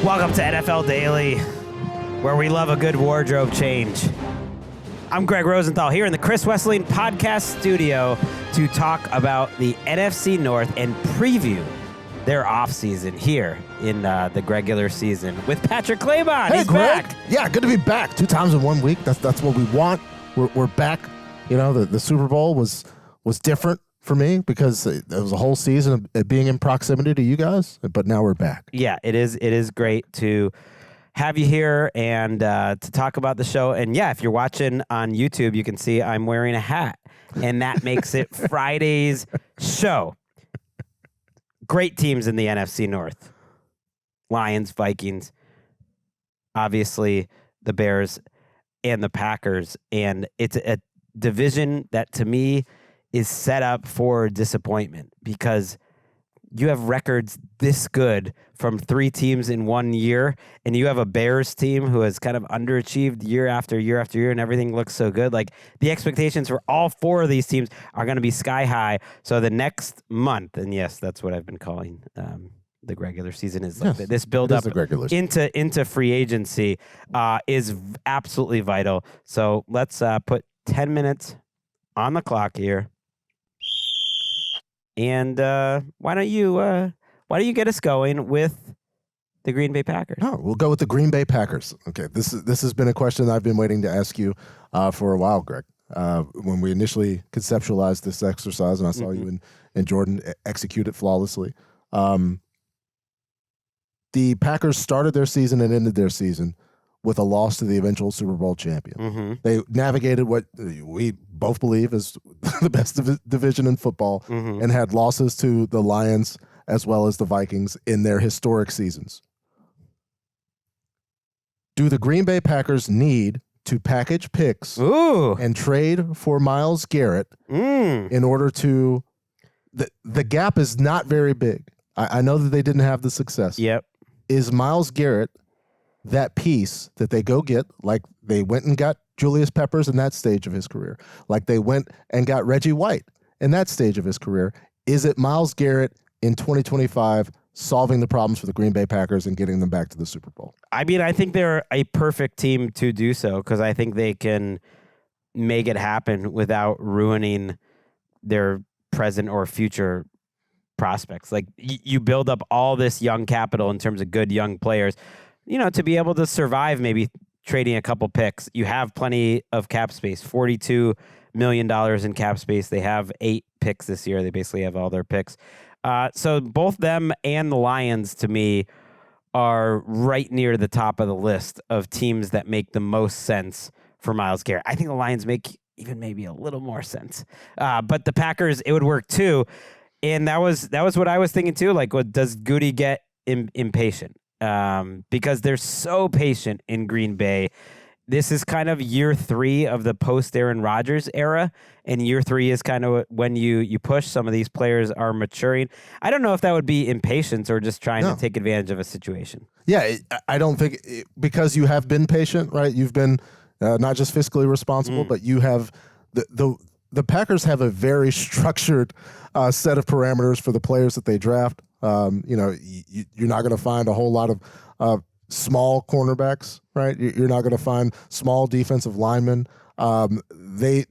Welcome to NFL Daily, where we love a good wardrobe change. I'm Gregg Rosenthal here in the Chris Wesseling podcast studio to talk about the NFC North and preview their offseason here in the regular season with Patrick Claybon. Hey, He's Greg. back. Yeah, good to be back. 2 times in 1 week. That's what we want. We're back. You know, the Super Bowl was different for me because it was a whole season of being in proximity to you guys, but now we're back. Yeah, it is great to have you here and to talk about the show. And yeah, if you're watching on YouTube, you can see I'm wearing a hat, and that makes it Friday's show. Great teams in the NFC North. Lions, Vikings, obviously the Bears and the Packers. And it's a division that to me is set up for disappointment because you have records this good from 3 teams in 1 year, and you have a Bears team who has kind of underachieved year after year after year, and everything looks so good. Like, the expectations for all 4 of these teams are going to be sky high. So the next month, and yes, that's what I've been calling the regular season, is like this build up into free agency is absolutely vital. So let's put 10 minutes on the clock here. And why don't you get us going with the Green Bay Packers? Oh, we'll go with the Green Bay Packers. Okay, this has been a question I've been waiting to ask you for a while, Greg. When we initially conceptualized this exercise, and I saw you and Jordan execute it flawlessly. The Packers started their season and ended their season with a loss to the eventual Super Bowl champion. They navigated what we both believe is the best division in football and had losses to the Lions as well as the Vikings in their historic seasons. Do the Green Bay Packers need to package picks and trade for Myles Garrett in order to... The gap is not very big. I know that they didn't have the success. Yep. Is Myles Garrett that piece that they go get, like they went and got Julius Peppers in that stage of his career, like they went and got Reggie White in that stage of his career? Is it Myles Garrett in 2025 solving the problems for the Green Bay Packers and getting them back to the Super Bowl? I mean, I think they're a perfect team to do so because I think they can make it happen without ruining their present or future prospects. Like, you build up all this young capital in terms of good young players, you know, to be able to survive maybe trading a couple picks. You have plenty of cap space, $42 million in cap space. They have 8 picks this year. They basically have all their picks. So both them and the Lions, to me, are right near the top of the list of teams that make the most sense for Myles Garrett. I think the Lions make even maybe a little more sense. But the Packers, it would work too. And that was what I was thinking too. Like, does Goody get impatient? Because they're so patient in Green Bay. This is kind of year 3 of the post-Aaron Rodgers era, and year 3 is kind of when you push. Some of these players are maturing. I don't know if that would be impatience or just trying to take advantage of a situation. Yeah, I don't think because you have been patient, right? You've been not just fiscally responsible, but you have the Packers have a very structured set of parameters for the players that they draft. You know, you're not going to find a whole lot of small cornerbacks, right? You're not going to find small defensive linemen. They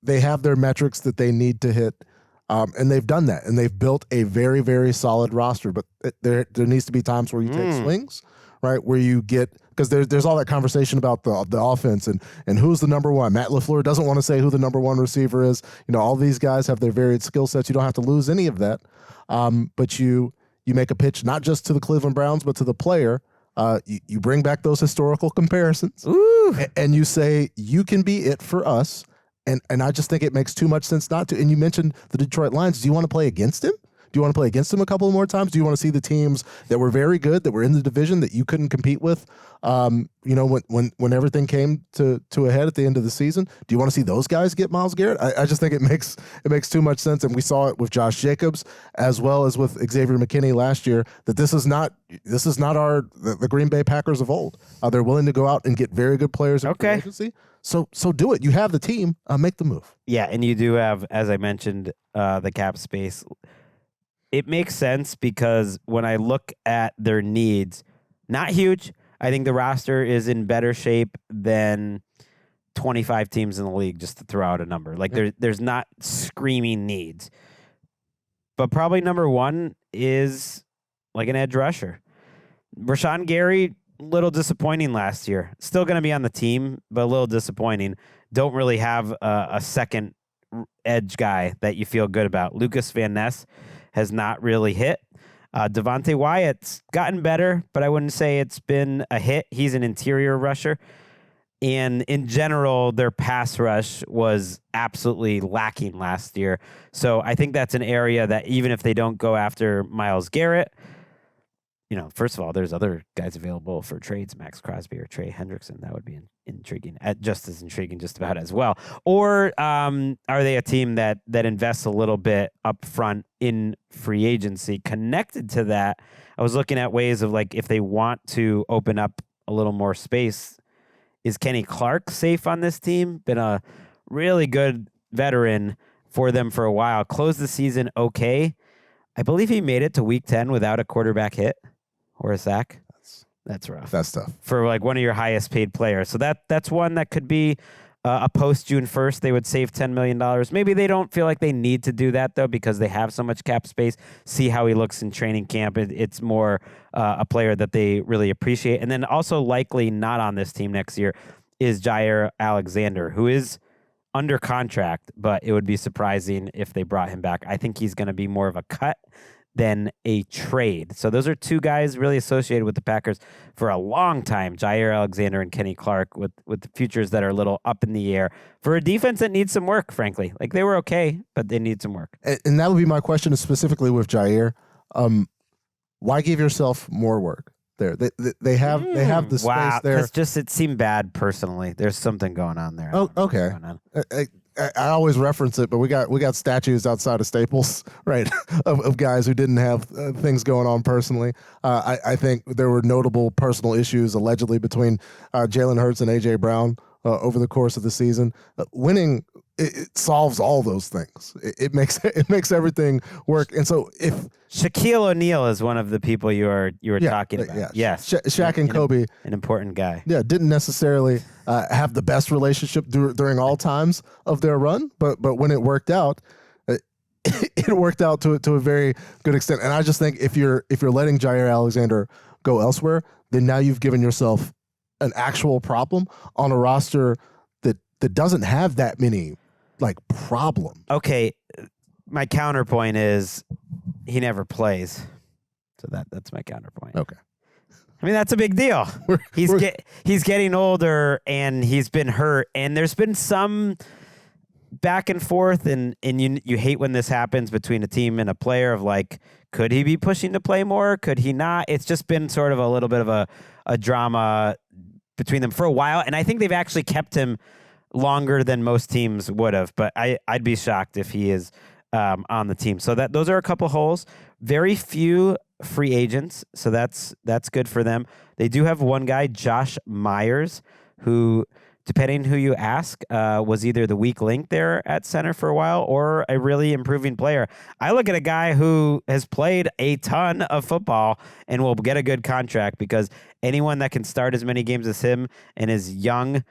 have their metrics that they need to hit, and they've done that, and they've built a very, very solid roster. But there needs to be times where you take swings, right? Where you get, because there's all that conversation about the offense and who's the number one. Matt LaFleur doesn't want to say who the number one receiver is. You know, all these guys have their varied skill sets. You don't have to lose any of that, but you make a pitch not just to the Cleveland Browns but to the player. You bring back those historical comparisons, and you say you can be it for us. And I just think it makes too much sense not to. And you mentioned the Detroit Lions. Do you want to play against him? Do you want to play against him a couple more times? Do you want to see the teams that were very good, that were in the division that you couldn't compete with? You know, when everything came to a head at the end of the season, do you want to see those guys get Myles Garrett? I just think it makes too much sense, and we saw it with Josh Jacobs as well as with Xavier McKinney last year. That this is not the Green Bay Packers of old. They're willing to go out and get very good players in free agency. So do it. You have the team. Make the move. Yeah, and you do have, as I mentioned, the cap space. It makes sense because when I look at their needs, Not huge. I think the roster is in better shape than 25 teams in the league, just to throw out a number. Like there's not screaming needs. But probably number one is like an edge rusher. Rashawn Gary, little disappointing last year. Still going to be on the team, but a little disappointing. Don't really have a second edge guy that you feel good about. Lucas Van Ness has not really hit. Devontae Wyatt's gotten better, but I wouldn't say it's been a hit. He's an interior rusher. And in general, their pass rush was absolutely lacking last year. So I think that's an area that even if they don't go after Myles Garrett, first of all, there's other guys available for trades, Max Crosby or Trey Hendrickson. That would be intriguing, just as intriguing just about as well. Or are they a team that invests a little bit up front in free agency? Connected to that, I was looking at ways of like if they want to open up a little more space, is Kenny Clark safe on this team? Been a really good veteran for them for a while. Closed the season okay. I believe he made it to week 10 without a quarterback hit or a sack. That's rough. That's tough. For like one of your highest paid players. So that's one that could be a post June 1st. They would save $10 million. Maybe they don't feel like they need to do that, though, because they have so much cap space. See how he looks in training camp. It's more a player that they really appreciate. And then also likely not on this team next year is Jair Alexander, who is under contract, but it would be surprising if they brought him back. I think he's going to be more of a cut than a trade. So those are two guys really associated with the Packers for a long time, Jair Alexander and Kenny Clark, with the futures that are a little up in the air for a defense that needs some work, frankly. Like they were okay, but they need some work. And that would be my question specifically with Jair. Why give yourself more work there? They have the space there. Because just it seemed bad personally. There's something going on there. Oh, okay. I always reference it, but we got statues outside of Staples, right, of guys who didn't have things going on personally. I think there were notable personal issues allegedly between Jalen Hurts and A.J. Brown over the course of the season. Winning it solves all those things. It makes everything work. And so if Shaquille O'Neal is one of the people you were talking about, yes, Shaq and Kobe, an important guy. Yeah, didn't necessarily have the best relationship during all times of their run, but when it worked out, it worked out to a very good extent. And I just think if you're letting Jair Alexander go elsewhere, then now you've given yourself an actual problem on a roster that doesn't have that many problem. Okay, my counterpoint is he never plays, so that's my counterpoint. Okay, I mean that's a big deal. He's getting older and he's been hurt, and there's been some back and forth, and you hate when this happens between a team and a player of like, could he be pushing to play more? Could he not? It's just been sort of a little bit of a drama between them for a while, and I think they've actually kept him longer than most teams would have, but I'd be shocked if he is on the team. So those are a couple holes. Very few free agents, so that's good for them. They do have one guy, Josh Myers, who, depending who you ask, was either the weak link there at center for a while or a really improving player. I look at a guy who has played a ton of football and will get a good contract because anyone that can start as many games as him and is young,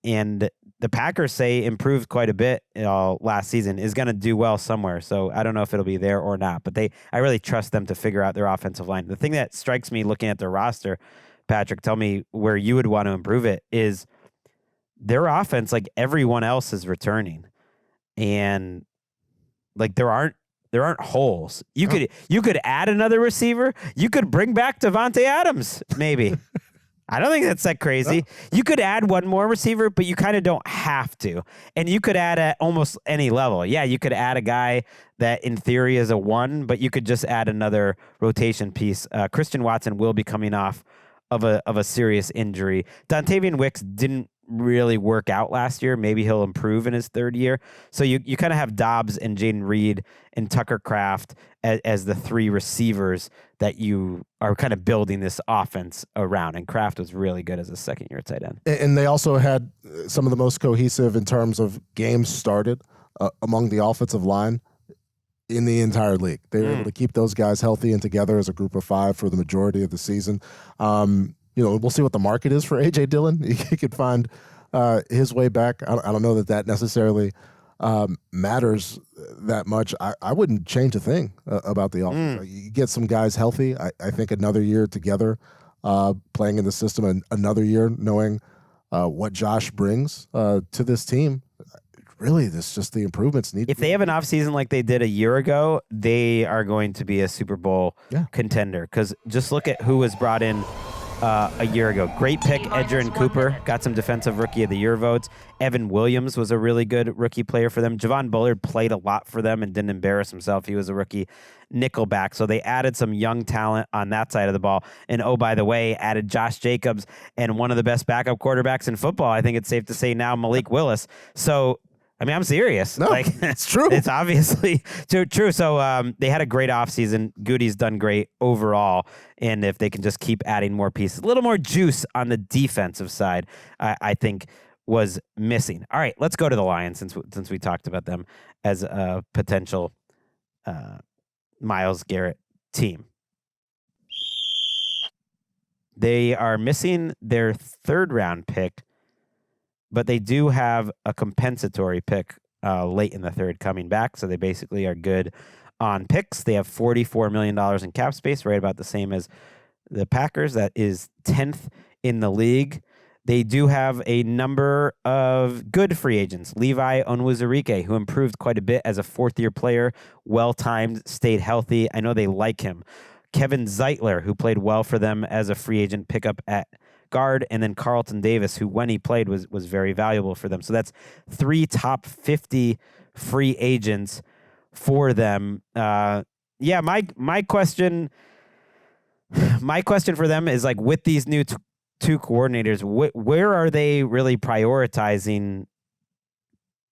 and the Packers say improved quite a bit last season, is going to do well somewhere. So I don't know if it'll be there or not, but I really trust them to figure out their offensive line. The thing that strikes me looking at their roster, Patrick, tell me where you would want to improve it, is their offense, like everyone else is returning. And like there aren't holes. You could add another receiver. You could bring back Devontae Adams, maybe. I don't think that's that crazy. You could add one more receiver, but you kind of don't have to. And you could add at almost any level. Yeah, you could add a guy that in theory is a 1, but you could just add another rotation piece. Christian Watson will be coming off of a serious injury. Dontavian Wicks didn't really work out last year. Maybe he'll improve in his third year. So you kind of have Dobbs and Jaden Reed and Tucker Kraft as the 3 receivers that you are kind of building this offense around. And Kraft was really good as a second-year tight end. And they also had some of the most cohesive in terms of games started among the offensive line in the entire league. They were able to keep those guys healthy and together as a group of 5 for the majority of the season. We'll see what the market is for A.J. Dillon. He could find his way back. I don't know that necessarily matters that much. I wouldn't change a thing about the offense. You get some guys healthy. I think another year together, playing in the system, and another year knowing what Josh brings to this team. Really, this just the improvements need. If they have an offseason like they did a year ago, they are going to be a Super Bowl contender. Because just look at who was brought in a year ago. Great pick, Edgerrin Cooper, got some Defensive Rookie of the Year votes. Evan Williams was a really good rookie player for them. Javon Bullard played a lot for them and didn't embarrass himself. He was a rookie nickelback. So they added some young talent on that side of the ball. And oh, by the way, added Josh Jacobs and one of the best backup quarterbacks in football. I think it's safe to say now, Malik Willis. So I mean, I'm serious. No, it's true. It's obviously true. So they had a great offseason. Goody's done great overall. And if they can just keep adding more pieces, a little more juice on the defensive side, I think was missing. All right, let's go to the Lions since we talked about them as a potential Myles Garrett team. They are missing their 3rd round pick, but they do have a compensatory pick late in the 3rd coming back, so they basically are good on picks. They have $44 million in cap space, right about the same as the Packers. That is 10th in the league. They do have a number of good free agents. Levi Onwuzurike, who improved quite a bit as a 4th-year player, well-timed, stayed healthy. I know they like him. Kevin Zeitler, who played well for them as a free agent pickup at guard, and then Carlton Davis, who when he played was very valuable for them. So that's 3 top 50 free agents for them. My question for them is, like, with these new two coordinators, where are they really prioritizing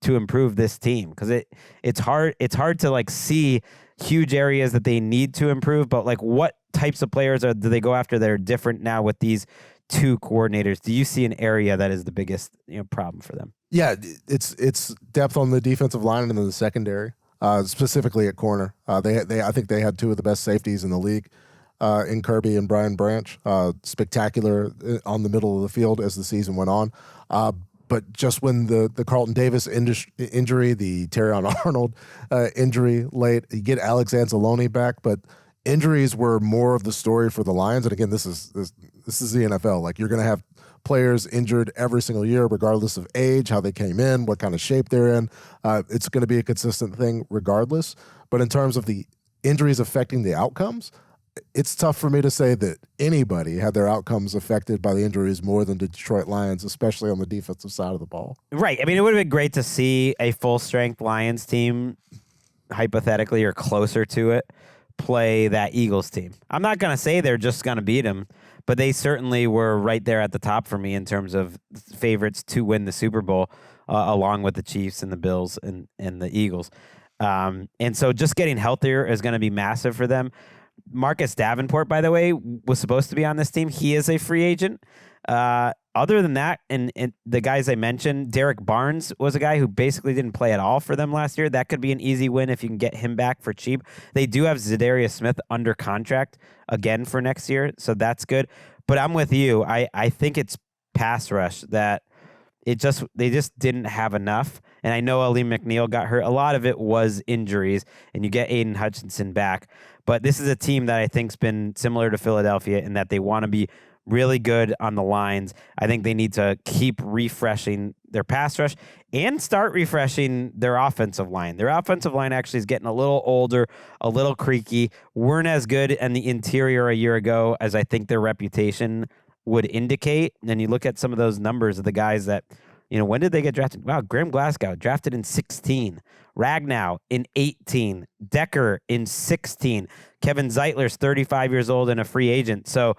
to improve this team? Because it's hard to like see huge areas that they need to improve, but like what types of players do they go after that are different now with these 2 coordinators? Do you see an area that is the biggest problem for them? Yeah, it's depth on the defensive line and in the secondary, specifically at corner. I think they had 2 of the best safeties in the league, in Kirby and Brian Branch. Spectacular on the middle of the field as the season went on. But just when the Carlton Davis injury, the Terrion Arnold injury late, you get Alex Anzalone back, but injuries were more of the story for the Lions. And again, this is the NFL. Like, you're going to have players injured every single year, regardless of age, how they came in, what kind of shape they're in. It's going to be a consistent thing regardless. But in terms of the injuries affecting the outcomes, it's tough for me to say that anybody had their outcomes affected by the injuries more than the Detroit Lions, especially on the defensive side of the ball. Right. I mean, it would have been great to see a full-strength Lions team, hypothetically or closer to it, play that Eagles team. I'm not going to say they're just going to beat them, but they certainly were right there at the top for me in terms of favorites to win the Super Bowl, along with the Chiefs and the Bills and the Eagles. And so just getting healthier is going to be massive for them. Marcus Davenport, by the way, was supposed to be on this team. He is a free agent. Other than that, and the guys I mentioned, Derek Barnes was a guy who basically didn't play at all for them last year. That could be an easy win if you can get him back for cheap. They do have Zadarius Smith under contract again for next year, so that's good. But I'm with you. I think it's pass rush that they just didn't have enough. And I know Ali McNeil got hurt. A lot of it was injuries, and you get Aiden Hutchinson back. But this is a team that I think's been similar to Philadelphia in that they want to be really good on the lines. I think they need to keep refreshing their pass rush and start refreshing their offensive line. Their offensive line actually is getting a little older, a little creaky, weren't as good in the interior a year ago as I think their reputation would indicate. And you look at some of those numbers of the guys that, when did they get drafted? Wow, Graham Glasgow drafted in 16. Ragnow in 18. Decker in 16. Kevin Zeitler's 35 years old and a free agent. So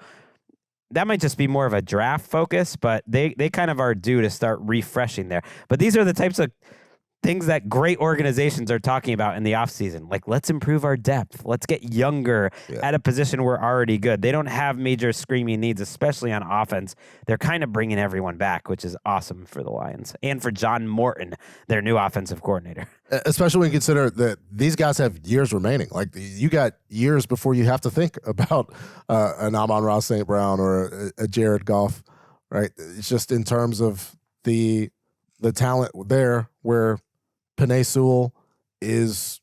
that might just be more of a draft focus, but they kind of are due to start refreshing there. But these are the types of things that great organizations are talking about in the offseason. Like, let's improve our depth. Let's get younger at a position we're already good. They don't have major screaming needs, especially on offense. They're kind of bringing everyone back, which is awesome for the Lions and for John Morton, their new offensive coordinator. Especially when you consider that these guys have years remaining. Like, you got years before you have to think about an Amon-Ra St. Brown or a Jared Goff, right? It's just in terms of the talent there where Penei Sewell is,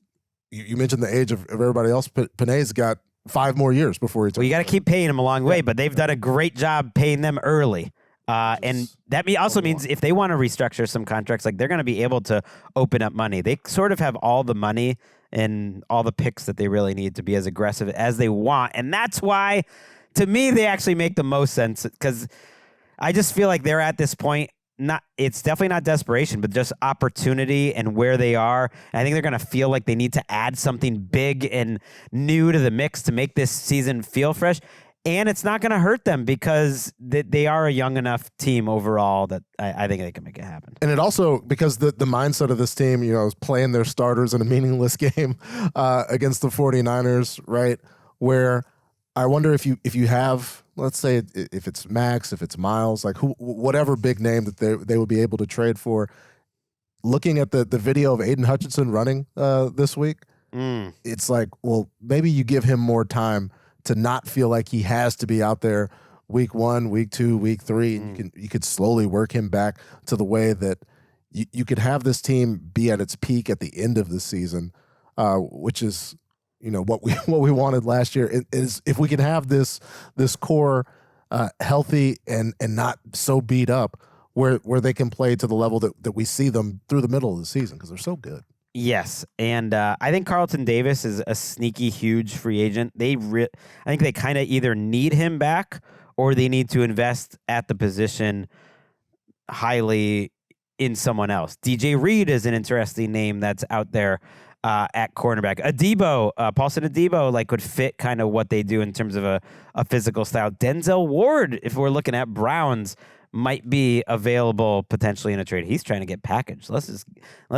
you mentioned the age of everybody else. Penei's got 5 more years before he turns. Well, you got to keep paying him along the way, but they've done a great job paying them early. And that also means if they want to restructure some contracts, like they're going to be able to open up money. They sort of have all the money and all the picks that they really need to be as aggressive as they want. And that's why, to me, they actually make the most sense, because I just feel like they're at this point. It's definitely not desperation, but just opportunity and where they are. And I think they're going to feel like they need to add something big and new to the mix to make this season feel fresh. And it's not going to hurt them because they are a young enough team overall that I think they can make it happen. And it also, because the mindset of this team, is playing their starters in a meaningless game against the 49ers, right? Where I wonder if you have, let's say, if it's Max, if it's Miles, like whatever big name that they would be able to trade for. Looking at the video of Aiden Hutchinson running this week, it's like, well, maybe you give him more time to not feel like he has to be out there week 1, week 2, week 3. And you could slowly work him back to the way that you could have this team be at its peak at the end of the season, which is, what we wanted last year. Is if we can have this core healthy and not so beat up, where they can play to the level that we see them through the middle of the season, because they're so good. Yes, and I think Carlton Davis is a sneaky, huge free agent. I think they kind of either need him back or they need to invest at the position highly in someone else. DJ Reed is an interesting name that's out there at cornerback. Paulson Adebo, would fit kind of what they do in terms of a physical style. Denzel Ward, if we're looking at Browns, might be available potentially in a trade. He's trying to get packaged. Let's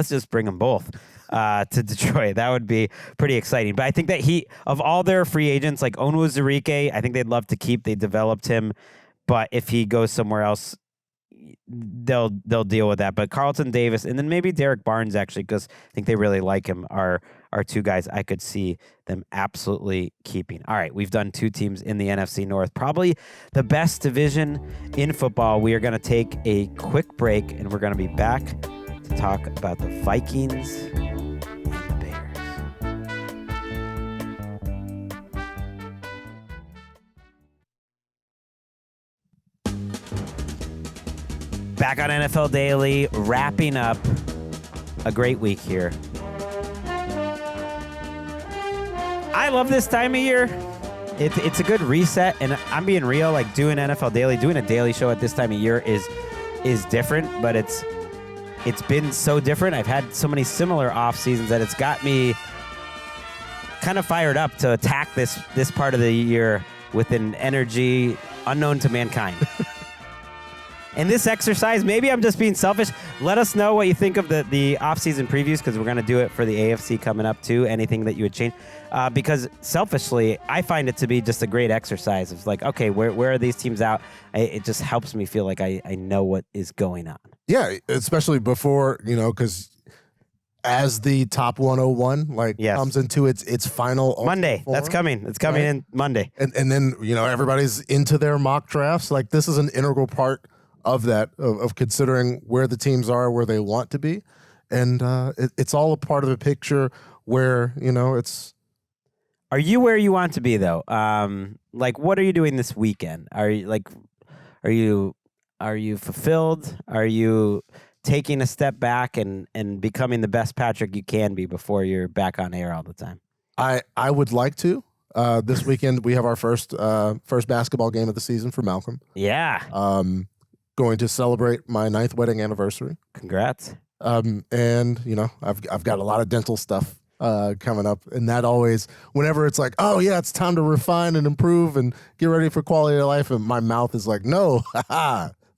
just bring them both to Detroit. That would be pretty exciting. But I think that of all their free agents, like Onwuzurike, I think they'd love to keep. They developed him, but if he goes somewhere else, they'll deal with that. But Carlton Davis and then maybe Derek Barnes, actually, because I think they really like him, are 2 guys I could see them absolutely keeping. All right, we've done 2 teams in the NFC North, probably the best division in football. We are going to take a quick break, and we're going to be back to talk about the Vikings and the Bears. Back on NFL Daily, wrapping up a great week here. I love this time of year. It's a good reset, and I'm being real. Like, doing NFL Daily, doing a daily show at this time of year is different, but it's been so different. I've had so many similar off seasons that it's got me kind of fired up to attack this part of the year with an energy unknown to mankind. And this exercise, maybe I'm just being selfish. Let us know what you think of the off-season previews, because we're going to do it for the AFC coming up too. Anything that you would change. Because selfishly, I find it to be just a great exercise. It's like, okay, where are these teams out? It just helps me feel like I know what is going on. Yeah, especially before, because as the top 101 comes into its final Monday. Form, that's coming. It's coming in Monday. And then, everybody's into their mock drafts. Like, this is an integral part of that, of considering where the teams are, where they want to be. And it's all a part of a picture where, it's... Are you where you want to be, though? What are you doing this weekend? Are you fulfilled? Are you taking a step back and becoming the best Patrick you can be before you're back on air all the time? I would like to. This weekend, we have our first basketball game of the season for Malcolm. Yeah. Going to celebrate my 9th wedding anniversary. Congrats. And I've got a lot of dental stuff coming up, and that always, whenever it's like, oh yeah, it's time to refine and improve and get ready for quality of life, and my mouth is like, no,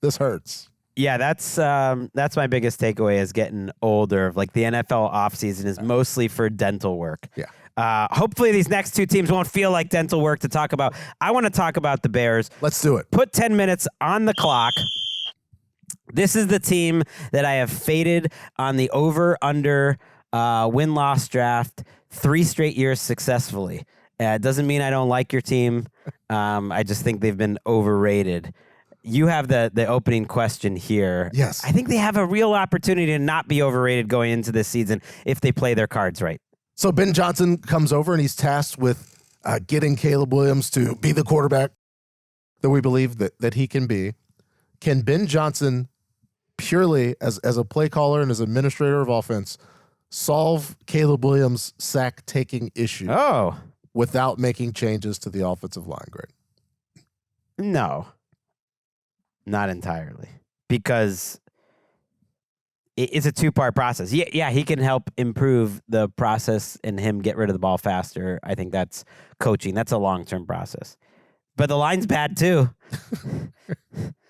this hurts. Yeah, that's my biggest takeaway is getting older. Like the NFL offseason is mostly for dental work. Yeah. Hopefully these next two teams won't feel like dental work to talk about. I want to talk about the Bears. Let's do it. Put 10 minutes on the clock. This is the team that I have faded on the over-under win-loss draft 3 straight years successfully. It doesn't mean I don't like your team. I just think they've been overrated. You have the opening question here. Yes. I think they have a real opportunity to not be overrated going into this season if they play their cards right. So Ben Johnson comes over and he's tasked with getting Caleb Williams to be the quarterback that we believe that he can be. Can Ben Johnson, purely as a play caller and as administrator of offense, solve Caleb Williams' sack-taking issue without making changes to the offensive line, Greg? No. Not entirely, because it's a 2-part process. Yeah, he can help improve the process and him get rid of the ball faster. I think that's coaching. That's a long-term process. But the line's bad too.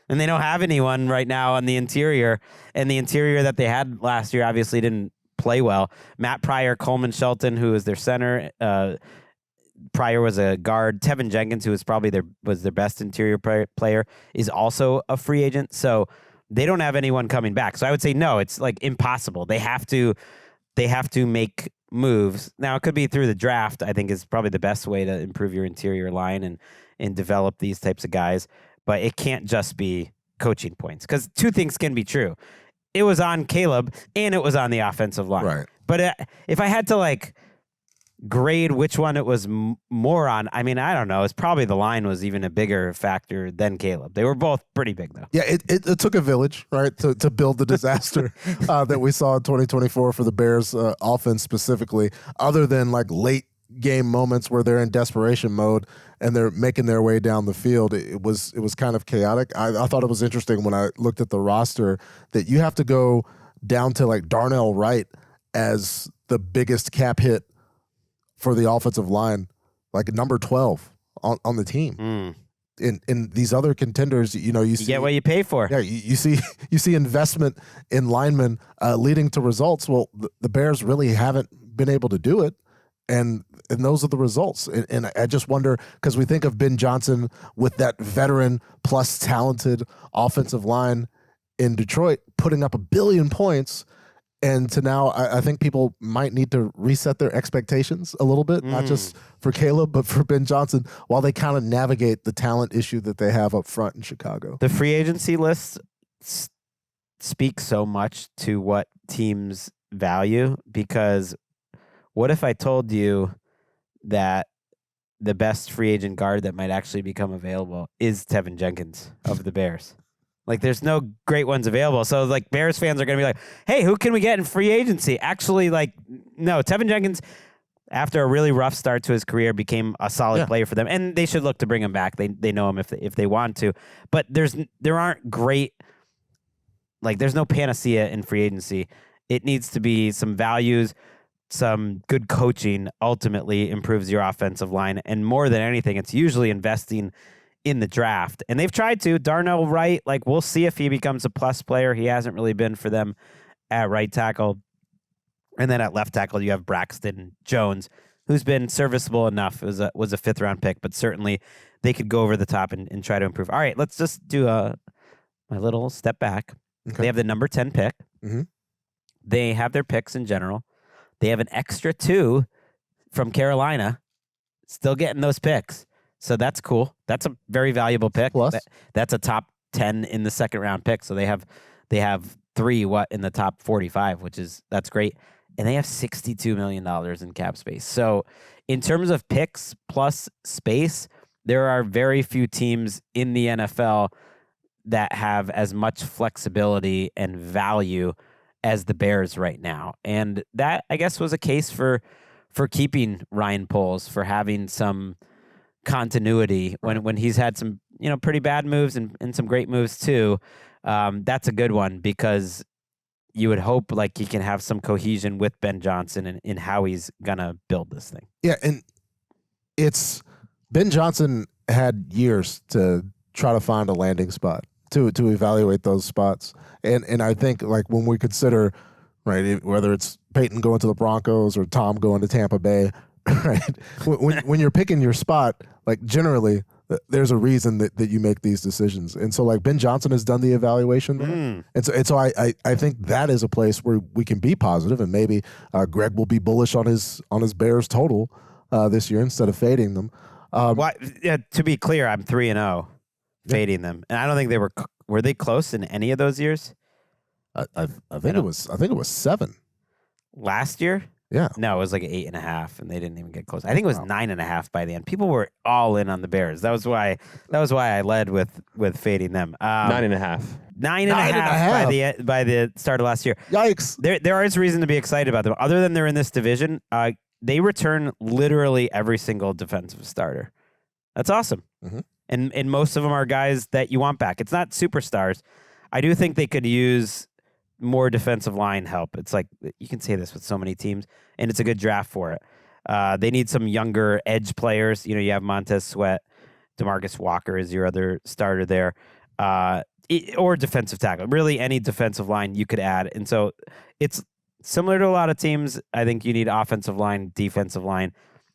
And they don't have anyone right now on the interior. And the interior that they had last year obviously didn't play well. Matt Pryor, Coleman Shelton, who is their center, Pryor was a guard. Tevin Jenkins, who was probably was their best interior player, is also a free agent. So they don't have anyone coming back. So I would say no. It's like impossible. They have to make moves. Now it could be through the draft. I think is probably the best way to improve your interior line and develop these types of guys. But it can't just be coaching points, because 2 things can be true. It was on Caleb and it was on the offensive line. Right. But if I had to grade which one it was more on, I mean, I don't know. It's probably the line was even a bigger factor than Caleb. They were both pretty big, though. Yeah, it took a village, right, to build the disaster that we saw in 2024 for the Bears offense specifically, other than late game moments where they're in desperation mode and they're making their way down the field. It was kind of chaotic. I thought it was interesting when I looked at the roster that you have to go down to Darnell Wright as the biggest cap hit for the offensive line, number 12 on the team. In these other contenders, you see, get what you pay for. Yeah, you see investment in linemen leading to results. Well, the Bears really haven't been able to do it, and those are the results. And I just wonder, because we think of Ben Johnson with that veteran plus talented offensive line in Detroit putting up 1 billion points. And to now, I think people might need to reset their expectations a little bit, not just for Caleb, but for Ben Johnson, while they kind of navigate the talent issue that they have up front in Chicago. The free agency list speaks so much to what teams value, because what if I told you that the best free agent guard that might actually become available is Tevin Jenkins of the Bears? There's no great ones available. So, Bears fans are going to be like, hey, who can we get in free agency? Actually, no, Tevin Jenkins, after a really rough start to his career, became a solid player for them. And they should look to bring him back. They know him if they want to. But there aren't great, there's no panacea in free agency. It needs to be some values, some good coaching ultimately improves your offensive line. And more than anything, it's usually investing in the draft. And they've tried to. Darnell Wright, we'll see if he becomes a plus player. He hasn't really been for them at right tackle. And then at left tackle, you have Braxton Jones, who's been serviceable enough. It was a 5th-round pick, but certainly they could go over the top and try to improve. All right, let's just do my little step back. Okay. They have the number 10 pick. Mm-hmm. They have their picks in general. They have an extra 2 from Carolina, still getting those picks. So that's cool. That's a very valuable pick. Plus, that's a top 10 in the 2nd-round pick. So they have 3 in the top 45, that's great. And they have $62 million in cap space. So in terms of picks plus space, there are very few teams in the NFL that have as much flexibility and value as the Bears right now. And that, I guess, was a case for keeping Ryan Poles, for having some continuity when he's had some pretty bad moves and some great moves too. That's a good one, because you would hope he can have some cohesion with Ben Johnson in how he's gonna build this thing. Yeah, and it's Ben Johnson had years to try to find a landing spot to evaluate those spots. And I think like when we consider, right, whether it's Peyton going to the Broncos or Tom going to Tampa Bay, right, when you're picking your spot, like generally there's a reason that you make these decisions. And so like Ben Johnson has done the evaluation there. And so I think that is a place where we can be positive, and maybe Gregg will be bullish on his Bears total this year instead of fading them. To be clear, I'm 3-0 fading them. And I don't think they were they close in any of those years? I think it was 7 last year. Yeah. No, it was like 8.5, and they didn't even get close. I think it was 9.5 by the end. People were all in on the Bears. That was why I led with fading them. 9.5. 9.5 by the start of last year. Yikes! There is reason to be excited about them. Other than they're in this division, they return literally every single defensive starter. That's awesome. Mm-hmm. And most of them are guys that you want back. It's not superstars. I do think they could use more defensive line help. It's like, you can say this with so many teams, and it's a good draft for it. They need some younger edge players. You know, you have Montez Sweat, DeMarcus Walker is your other starter there, or defensive tackle. Really, any defensive line you could add. And so it's similar to a lot of teams. I think you need offensive line, defensive line.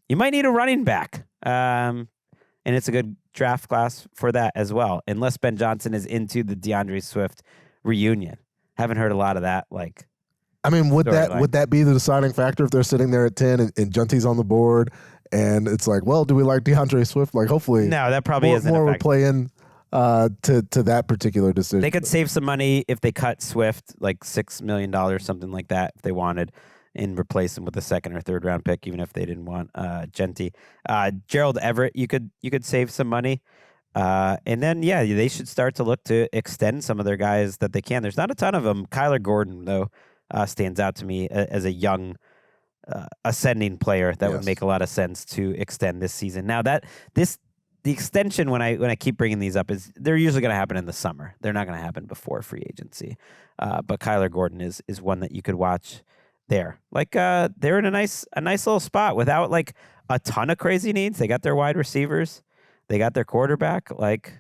You might need a running back. And it's a good draft class for that as well, unless Ben Johnson is into the DeAndre Swift reunion. Haven't heard a lot of that. Like, I mean, would that be the deciding factor if they're sitting there at 10 and Junty's on the board, and it's like, well, do we like DeAndre Swift? Like, hopefully, no, that probably isn't more will play in to that particular decision. They could save some money if they cut Swift, like $6 million, something like that, if they wanted, and replace him with a second or third round pick, even if they didn't want Genty. Gerald Everett, you could save some money. And then, yeah, they should start to look to extend some of their guys that they can. There's not a ton of them. Kyler Gordon, though, stands out to me as a young ascending player that would make a lot of sense to extend this season. Now, the extension, when I keep bringing these up, is they're usually going to happen in the summer. They're not going to happen before free agency. But Kyler Gordon is one that you could watch there. Like, they're in a nice little spot without like a ton of crazy needs. They got their wide receivers. They got their quarterback. Like,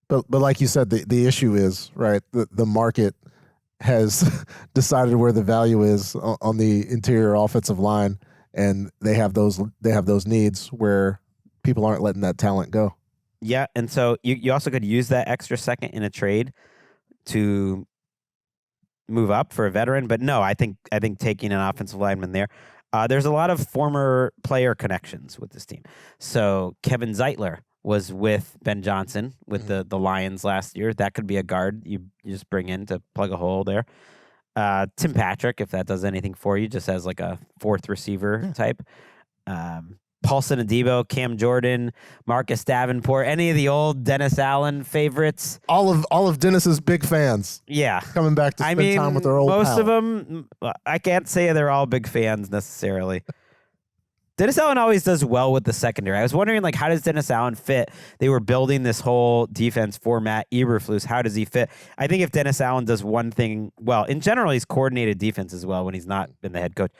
but like you said, the issue is, right, the market has decided where the value is on the interior offensive line, and they have those needs where people aren't letting that talent go. Yeah, and so you also could use that extra second in a trade to move up for a veteran. But no, I think taking an offensive lineman there. There's a lot of former player connections with this team. So Kevin Zeitler was with Ben Johnson with the Lions last year. That could be a guard you just bring in to plug a hole there. Tim Patrick, if that does anything for you, just as like a fourth receiver type. Paulson Adebo, Cam Jordan, Marcus Davenport, any of the old Dennis Allen favorites. All of Dennis's big fans. Yeah. Coming back to spend time with their old most pal. of them, I can't say they're all big fans necessarily. Dennis Allen always does well with the secondary. I was wondering, like, how does Dennis Allen fit? They were building this whole defense for Matt Eberflus. How does he fit? I think if Dennis Allen does one thing well, in general, he's coordinated defense as well when he's not been the head coach.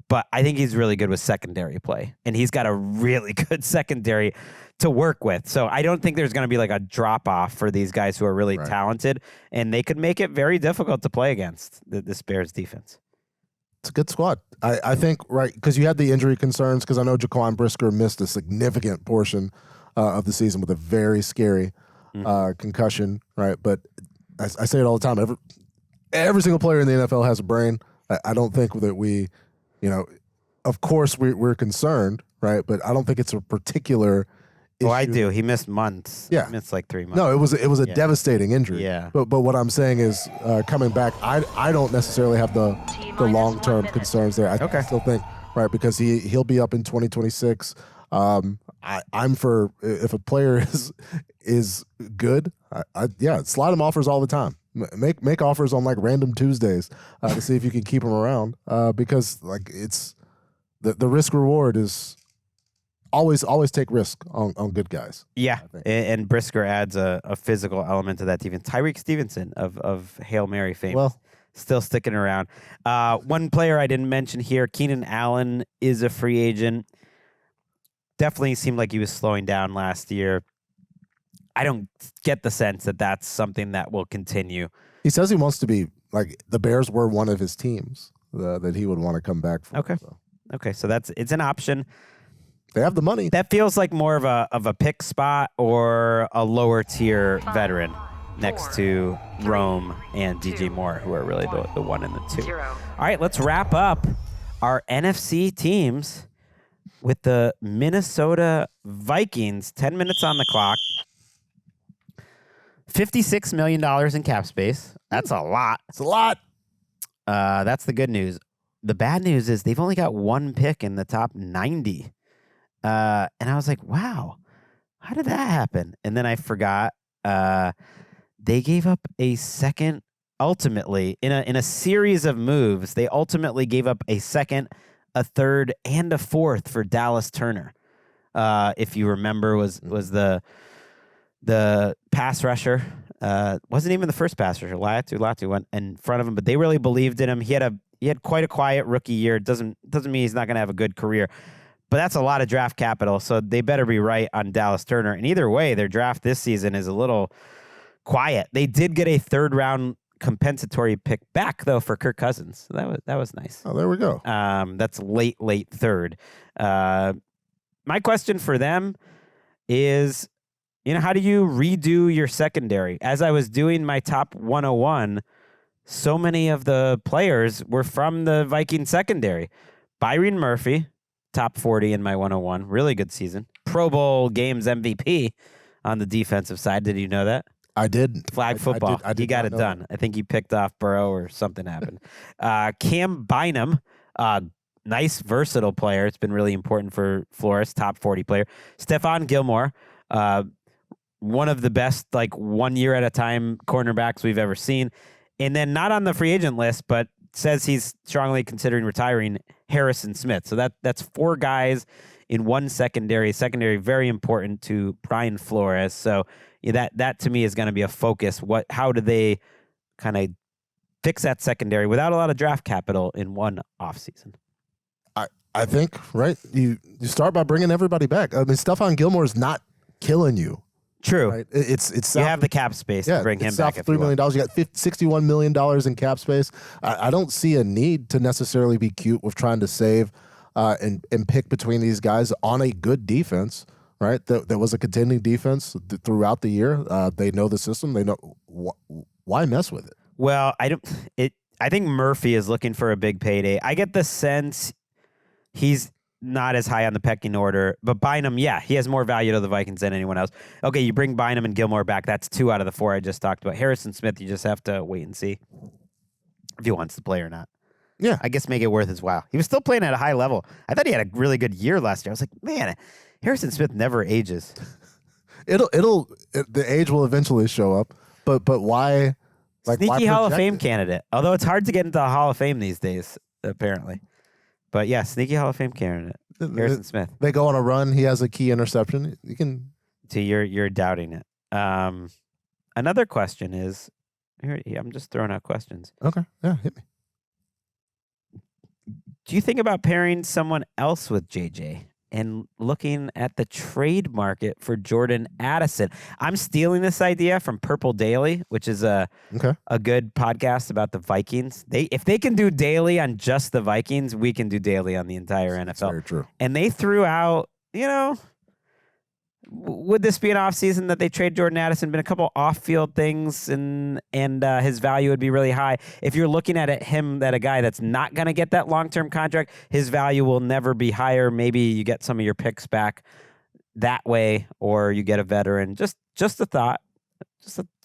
But I think he's really good with secondary play, and he's got a really good secondary to work with. So I don't think there's going to be like a drop off for these guys who are really talented, and they could make it very difficult to play against this Bears defense. It's a good squad. I think, right, because you had the injury concerns, because I know Jaquan Brisker missed a significant portion of the season with a very scary concussion, right? But I say it all the time. Every single player in the NFL has a brain. I don't think that we, of course we're concerned, right? But I don't think it's a particular issue. Oh, I do. He missed months. Yeah. He missed like 3 months. No, it was a devastating injury. Yeah. But what I'm saying is, coming back, I don't necessarily have the long-term concerns there. I still think, right, because he'll be up in 2026. I'm for, if a player is good, slide him offers all the time. Make offers on like random Tuesdays to see if you can keep him around, because like it's the risk reward is always take risk on good guys. Yeah, and Brisker adds a physical element to that defense. Tyreek Stevenson of Hail Mary fame, still sticking around. One player I didn't mention here, Keenan Allen, is a free agent. Definitely seemed like he was slowing down last year. I don't get the sense that that's something that will continue. He says he wants to be like the Bears were one of his teams that he would want to come back for. Okay. So. Okay, so it's an option. They have the money. That feels like more of a pick spot or a lower tier veteran next to Rome and DJ Moore, who are really the 1 and the 2. All right, let's wrap up our NFC teams with the Minnesota Vikings. 10 minutes on the clock. $56 million in cap space. That's a lot. It's a lot. That's the good news. The bad news is they've only got 1 pick in the top 90. And I was like, wow, how did that happen? And then I forgot they gave up a second. Ultimately, in a series of moves, they ultimately gave up a second, a third, and a fourth for Dallas Turner. If you remember, was the pass rusher. Wasn't even the first pass rusher. Latu went in front of him, but they really believed in him. He had quite a quiet rookie year. Doesn't mean he's not going to have a good career. But that's a lot of draft capital, so they better be right on Dallas Turner. And either way, their draft this season is a little quiet. They did get a 3rd-round compensatory pick back, though, for Kirk Cousins. So that was nice. Oh, there we go. That's late 3rd. My question for them is, how do you redo your secondary? As I was doing my top 101, so many of the players were from the Viking secondary. Byron Murphy, top 40 in my 101. Really good season. Pro Bowl games MVP on the defensive side. Did you know that? I did. Flag football. I did He got it done. That. I think he picked off Burrow or something happened. Cam Bynum, nice, versatile player. It's been really important for Flores, top 40 player. Stephon Gilmore, one of the best, 1 year at a time cornerbacks we've ever seen. And then not on the free agent list, but says he's strongly considering retiring, Harrison Smith. So that's 4 guys in one secondary. Secondary very important to Brian Flores. So that to me is going to be a focus. How do they kind of fix that secondary without a lot of draft capital in one offseason? I think, right, you start by bringing everybody back. I mean, Stephon Gilmore is not killing you. True. Right? It's you have the cap space to bring him back. $3 million. You got $61 million in cap space. I don't see a need to necessarily be cute with trying to save and pick between these guys on a good defense. Right, there was a contending defense throughout the year. They know the system. They know why mess with it. Well, I think Murphy is looking for a big payday. I get the sense he's not as high on the pecking order, but Bynum, yeah, he has more value to the Vikings than anyone else. Okay, you bring Bynum and Gilmore back. That's 2 out of the 4 I just talked about. Harrison Smith, you just have to wait and see if he wants to play or not. Yeah, I guess make it worth his while. He was still playing at a high level. I thought he had a really good year last year. I was like, man, Harrison Smith never ages. The age will eventually show up, but why? Sneaky why Hall of project Fame it? candidate. Although it's hard to get into the Hall of Fame these days, apparently. But yeah, sneaky Hall of Fame candidate. Harrison Smith. They go on a run. He has a key interception. You can. So you're doubting it. Another question is, here, I'm just throwing out questions. Okay, yeah, hit me. Do you think about pairing someone else with JJ and looking at the trade market for Jordan Addison? I'm stealing this idea from Purple Daily, which is a good podcast about the Vikings. If they can do daily on just the Vikings, we can do daily on the entire NFL. That's very true. And they threw out, would this be an offseason that they trade Jordan Addison? Been a couple off-field things, and his value would be really high. If you're looking at a guy that's not going to get that long-term contract, his value will never be higher. Maybe you get some of your picks back that way, or you get a veteran. Just a thought.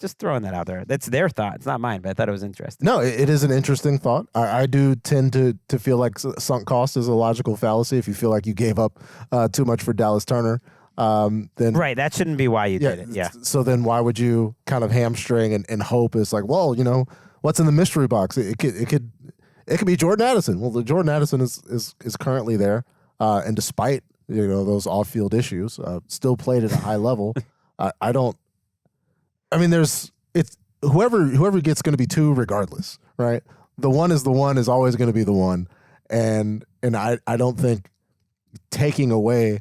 Just throwing that out there. That's their thought. It's not mine, but I thought it was interesting. No, it is an interesting thought. I do tend to feel like sunk cost is a logical fallacy. If you feel like you gave up too much for Dallas Turner, then right, that shouldn't be why you did it. Yeah. So then why would you kind of hamstring and hope is like, well, what's in the mystery box? It could be Jordan Addison. Well, the Jordan Addison is currently there, and despite those off-field issues, still played at a high level. It's whoever gets going to be 2 regardless, right? The one is always going to be the one, and I don't think taking away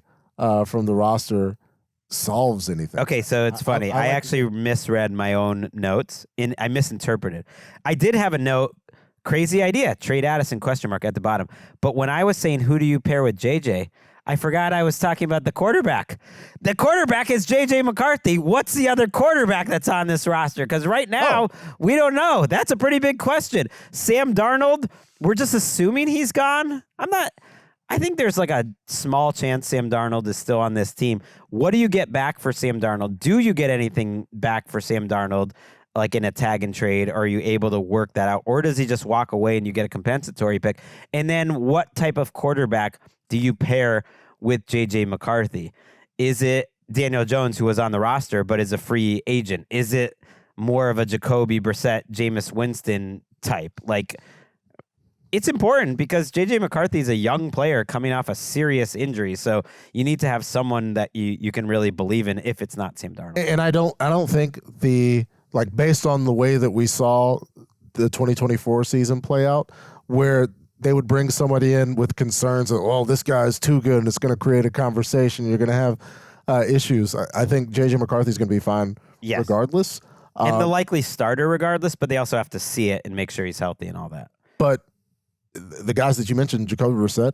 from the roster solves anything. Okay, so it's funny. I actually misread my own notes. I misinterpreted. I did have a note. Crazy idea. Trade Addison ? At the bottom. But when I was saying who do you pair with JJ, I forgot I was talking about the quarterback. The quarterback is JJ McCarthy. What's the other quarterback that's on this roster? Because right now, we don't know. That's a pretty big question. Sam Darnold, we're just assuming he's gone. I think there's like a small chance Sam Darnold is still on this team. What do you get back for Sam Darnold? Do you get anything back for Sam Darnold, like in a tag and trade? Or are you able to work that out? Or does he just walk away and you get a compensatory pick? And then what type of quarterback do you pair with J.J. McCarthy? Is it Daniel Jones, who was on the roster but is a free agent? Is it more of a Jacoby Brissett, Jameis Winston type? Like, it's important because J.J. McCarthy is a young player coming off a serious injury, so you need to have someone that you can really believe in if it's not Sam Darnold. And I don't think based on the way that we saw the 2024 season play out, where they would bring somebody in with concerns that, this guy's too good and it's going to create a conversation. You're going to have issues. I think J.J. McCarthy's going to be fine regardless. And the likely starter regardless, but they also have to see it and make sure he's healthy and all that. But the guys that you mentioned, Jacoby Brissett,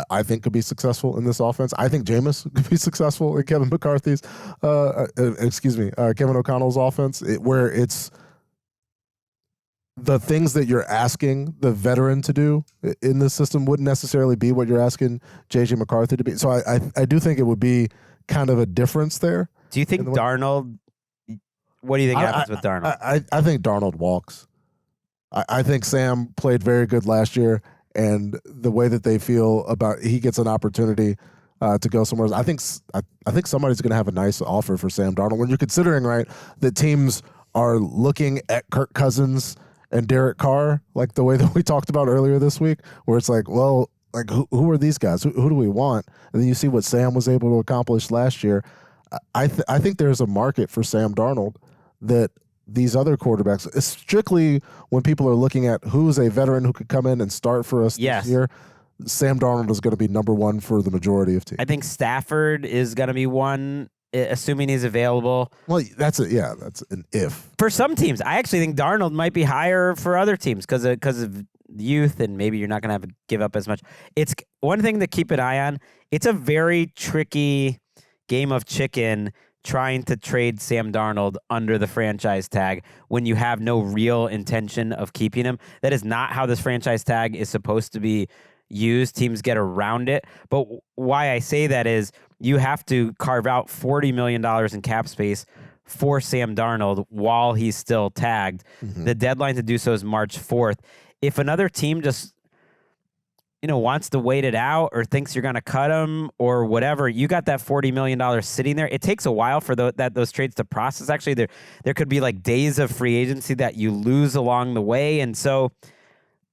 I think could be successful in this offense. I think Jameis could be successful in Kevin McCarthy's, Kevin O'Connell's offense, where it's the things that you're asking the veteran to do in this system wouldn't necessarily be what you're asking J.J. McCarthy to be. So I do think it would be kind of a difference there. Do you think Darnold? What do you think happens with Darnold? I think Darnold walks. I think Sam played very good last year, and the way that they feel about he gets an opportunity to go somewhere else. I think somebody's going to have a nice offer for Sam Darnold. When you're considering, right, that teams are looking at Kirk Cousins and Derek Carr, like the way that we talked about earlier this week, where it's like, well, like who are these guys? Who do we want? And then you see what Sam was able to accomplish last year. I think there's a market for Sam Darnold that these other quarterbacks, strictly when people are looking at who's a veteran who could come in and start for us this year, Sam Darnold is going to be number one for the majority of teams. I think Stafford is going to be one, assuming he's available. Well, that's an if. For some teams, I actually think Darnold might be higher for other teams because of youth, and maybe you're not going to have to give up as much. It's one thing to keep an eye on. It's a very tricky game of chicken trying to trade Sam Darnold under the franchise tag when you have no real intention of keeping him. That is not how this franchise tag is supposed to be used. Teams get around it. But why I say that is you have to carve out $40 million in cap space for Sam Darnold while he's still tagged. Mm-hmm. The deadline to do so is March 4th. If another team just wants to wait it out or thinks you're going to cut him or whatever, you got that $40 million sitting there. It takes a while for those trades to process. Actually, there could be like days of free agency that you lose along the way. And so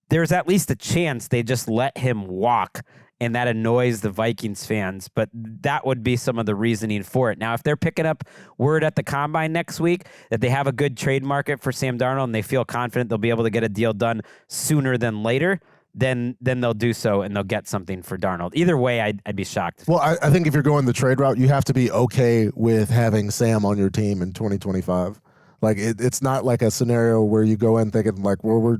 there's at least a chance they just let him walk, and that annoys the Vikings fans. But that would be some of the reasoning for it. Now, if they're picking up word at the Combine next week that they have a good trade market for Sam Darnold and they feel confident they'll be able to get a deal done sooner than later, then they'll do so and they'll get something for Darnold. Either way, I'd be shocked. Well, I think if you're going the trade route, you have to be okay with having Sam on your team in 2025. Like it's not like a scenario where you go in thinking like, well,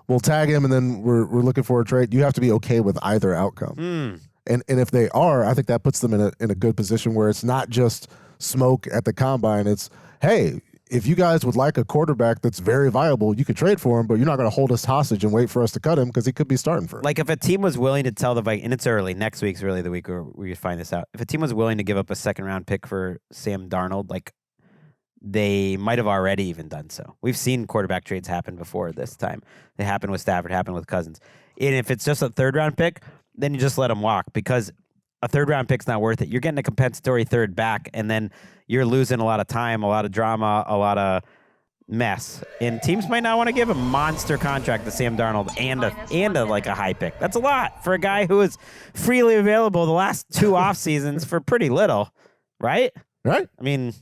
we'll tag him and then we're looking for a trade. You have to be okay with either outcome. And if they are, I think that puts them in a good position where it's not just smoke at the Combine. It's, hey, if you guys would like a quarterback that's very viable, you could trade for him, but you're not going to hold us hostage and wait for us to cut him because he could be starting for us. Like if a team was willing to tell the Vikings, and it's early, next week's really the week where we find this out. If a team was willing to give up a second-round pick for Sam Darnold, like they might have already even done so. We've seen quarterback trades happen before this time. They happened with Stafford, happened with Cousins. And if it's just a third-round pick, then you just let him walk because a third-round pick's not worth it. You're getting a compensatory third back, and then you're losing a lot of time, a lot of drama, a lot of mess. And teams might not want to give a monster contract to Sam Darnold and a high pick. That's a lot for a guy who is freely available the last two off seasons for pretty little, right? Right. I mean,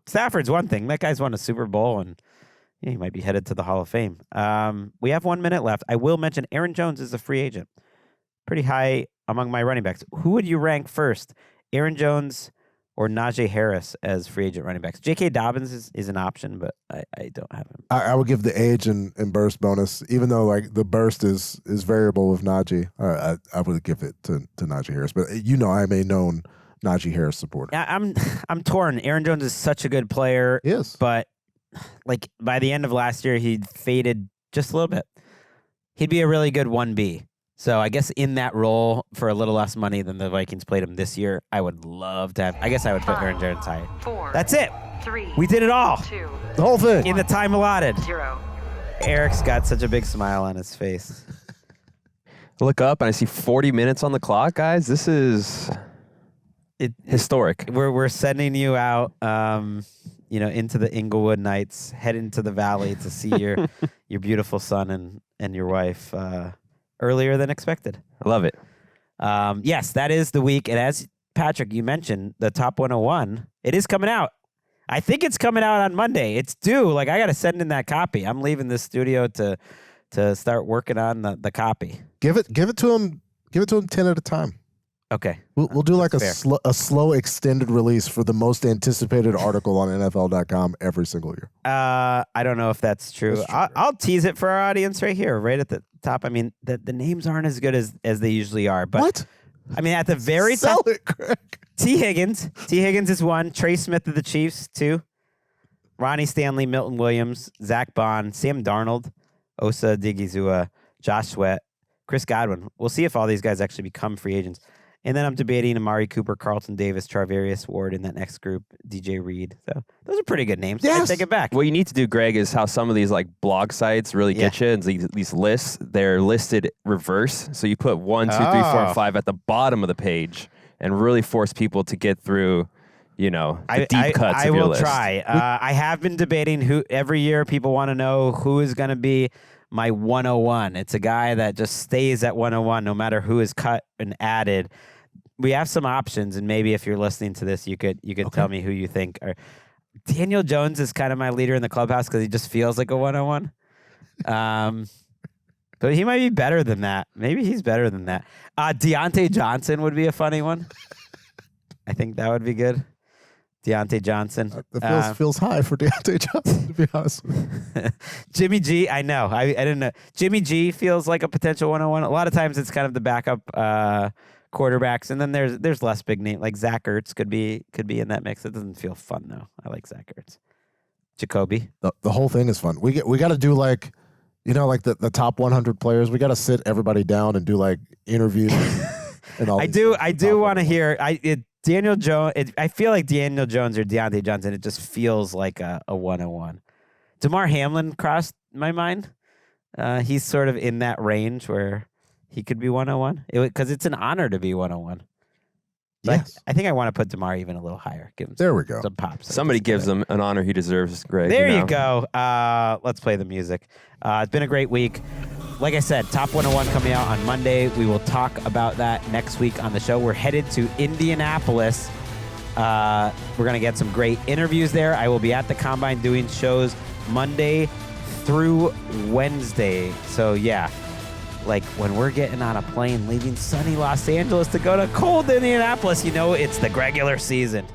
Stafford's one thing. That guy's won a Super Bowl, and he might be headed to the Hall of Fame. We have 1 minute left. I will mention Aaron Jones is a free agent. Pretty high among my running backs. Who would you rank first? Aaron Jones, or Najee Harris as free agent running backs. J.K. Dobbins is an option, but I don't have him. I would give the age and burst bonus, even though like the burst is variable with Najee. I would give it to Najee Harris, but I'm a known Najee Harris supporter. I'm torn. Aaron Jones is such a good player. Yes, but like by the end of last year, he faded just a little bit. He'd be a really good 1B. So I guess in that role for a little less money than the Vikings played him this year, I would love to have. I guess I would put Aaron Jones high. 4, That's it. 3. We did it all. 2. the whole thing In the time allotted. 0. Eric's got such a big smile on his face. I look up and I see 40 minutes on the clock, guys. This is historic. We're sending you out, into the Inglewood Nights, head into the valley to see your beautiful son and your wife earlier than expected. I love it. Yes, that is the week. And as Patrick, you mentioned, the top 101, it is coming out. I think it's coming out on Monday. It's due. Like, I got to send in that copy. I'm leaving this studio to start working on the copy. Give it to him. Give it to him 10 at a time. Okay. We'll do like a fair. slow extended release for the most anticipated article on NFL.com every single year. I don't know if that's true. That's true. I'll tease it for our audience right here, right at the top. I mean, the names aren't as good as they usually are. But What? I mean, at the very Sell top, it, Greg. T. Higgins. T. Higgins is 1. Trey Smith of the Chiefs, 2. Ronnie Stanley, Milton Williams, Zach Bond, Sam Darnold, Osa Digizua, Josh Sweat, Chris Godwin. We'll see if all these guys actually become free agents. And then I'm debating Amari Cooper, Carlton Davis, Charvarius Ward in that next group, DJ Reed. So those are pretty good names. Yes. I take it back. What you need to do, Greg, is how some of these like blog sites really get you. And these lists, they're listed reverse. So you put 1, 2, 3, 4, and 5 at the bottom of the page and really force people to get through, the deep cuts I of your will list. try. I have been debating who every year people want to know who is going to be my 101. It's a guy that just stays at 101 no matter who is cut and added. We have some options, and maybe if you're listening to this, you could tell me who you think are. Daniel Jones is kind of my leader in the clubhouse because he just feels like a 101. But he might be better than that. Maybe he's better than that. Deontay Johnson would be a funny one. I think that would be good. Deontay Johnson. It feels high for Deontay Johnson, to be honest with you. Jimmy G, I know. I didn't know. Jimmy G feels like a potential 101. A lot of times it's kind of the backup quarterbacks, and then there's less big name like Zach Ertz could be in that mix. It doesn't feel fun though. I like Zach Ertz. Jacoby. The whole thing is fun. We got to do like, like the top 100 players. We got to sit everybody down and do like interviews. And all I do want to hear. Daniel Jones. I feel like Daniel Jones or Deontay Johnson. It just feels like a 101. DeMar Hamlin crossed my mind. He's sort of in that range where he could be 101 because it's an honor to be 101. Yes. I think I want to put DeMar even a little higher. Give him There we go. some pops. Somebody gives him an honor he deserves, Greg. There you go. Let's play the music. It's been a great week. Like I said, Top 101 coming out on Monday. We will talk about that next week on the show. We're headed to Indianapolis. We're going to get some great interviews there. I will be at the Combine doing shows Monday through Wednesday. So, yeah, like when we're getting on a plane leaving sunny Los Angeles to go to cold Indianapolis, it's the regular season.